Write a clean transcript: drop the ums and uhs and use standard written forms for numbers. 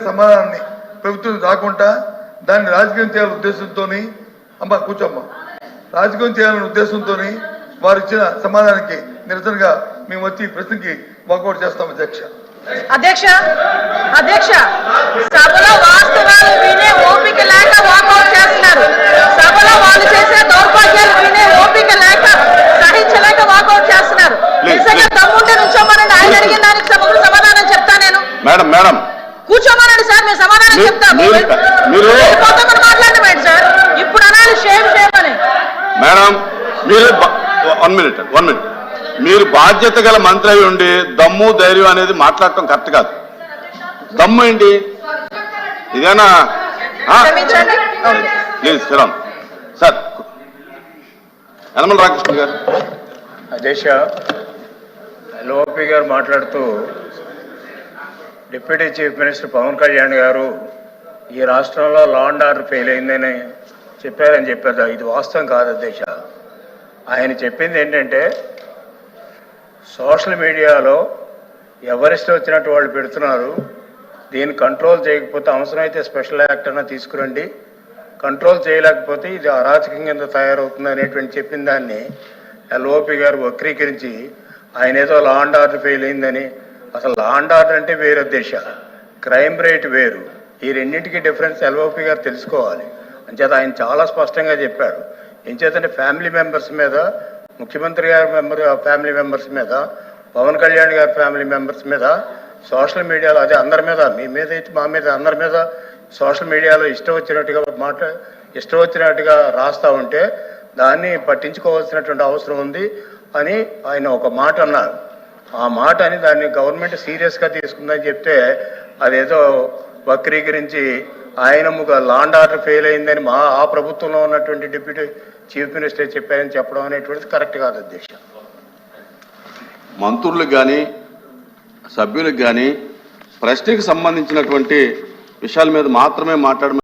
సమాధానాన్ని ప్రభుత్వం రాకుండా దాన్ని రాజకీయం చేయాలనే ఉద్దేశంతో అమ్మ కూర్చోమ్మ రాజకీయం చేయాలనే ఉద్దేశంతో వారు ఇచ్చిన సమాధానానికి నిరసనగా మేము వచ్చి ప్రశ్నకి వాకౌట్ చేస్తాం అధ్యక్ష సభలో వాస్తవాలు వినే ఓపిక లేక వాకౌట్ చేస్తున్నారు. సభలో వాళ్ళు చేసే దౌర్భాగ్యాలు వినే ఓపిక లేక సహించలేక వాకౌట్ చేస్తున్నారు. నిజంగా దమ్ముంటే నుంచోమనండి, ఆయన అడిగిన దానికి సమాధానం చెప్తా. నేను మేడం కూర్చోమనండి సార్, మేము సమాధానం చెప్తాము. మాట్లాడమేంటి సార్, ఇప్పుడు అనాలి షేమ్ అని. మేడం మీరు 1 మినిట్ మీరు బాధ్యత గల మంత్రి అయి ఉండి దమ్ము ధైర్యం అనేది మాట్లాడటం కరెక్ట్ కాదు. దమ్ము ఏంటి ఇదేనా? Please Sriram sir. యనమల రామకృష్ణ గారు. అధ్యక్ష, ఎల్ఓపి గారు మాట్లాడుతూ deputy chief minister Pawan Kalyan గారు ఈ రాష్ట్రంలో లా అండ్ ఆర్డర్ ఫెయిల్ అయిందని చెప్పారు. ఇది వాస్తవం కాదు అధ్యక్ష. ఆయన చెప్పింది ఏంటంటే సోషల్ మీడియాలో ఎవరిష్టం వచ్చినట్టు వాళ్ళు పెడుతున్నారు, దీన్ని కంట్రోల్ చేయకపోతే అవసరమైతే స్పెషల్ యాక్ట్ అన్నా తీసుకురండి, కంట్రోల్ చేయలేకపోతే ఇది అరాచకం కింద తయారవుతుంది అనేటువంటి చెప్పిన దాన్ని ఎల్ఓపి గారు వక్రీకరించి ఆయన ఏదో లా అండ్ ఆర్డర్ ఫెయిల్ అయిందని. అసలు లా అండ్ ఆర్డర్ అంటే వేరు అధ్యక్ష, క్రైమ్ రేట్ వేరు. ఈ రెండింటికి డిఫరెన్స్ ఎల్ఓపి గారు తెలుసుకోవాలి. అంచేత ఆయన చాలా స్పష్టంగా చెప్పారు. ఏం చేతంటే ఫ్యామిలీ మెంబర్స్ మీద, ముఖ్యమంత్రి గారి ఫ్యామిలీ మెంబర్స్ మీద, పవన్ కళ్యాణ్ గారి ఫ్యామిలీ మెంబర్స్ మీద సోషల్ మీడియాలో, అదే అందరి మీద, మీ మీద అయితే మా మీద, అందరి మీద సోషల్ మీడియాలో ఇష్టం వచ్చినట్టుగా రాస్తూ ఉంటే దాన్ని పట్టించుకోవాల్సినటువంటి అవసరం ఉంది అని ఆయన ఒక మాట అన్నారు. ఆ మాట అని దాన్ని గవర్నమెంట్ సీరియస్గా తీసుకుందని చెప్తే అదేదో వక్రీకరించి ఆయన లా అండ్ ఆర్డర్ ఫెయిల్ అయిందని ఆ ప్రభుత్వంలో ఉన్నటువంటి డిప్యూటీ చీఫ్ మినిస్టర్ చెప్పారని చెప్పడం అనేటువంటిది కరెక్ట్ కాదు అధ్యక్ష. మంత్రులకు కానీ సభ్యులకు కానీ ప్రశ్నకు సంబంధించినటువంటి విషయాల మీద మాత్రమే మాట్లాడమని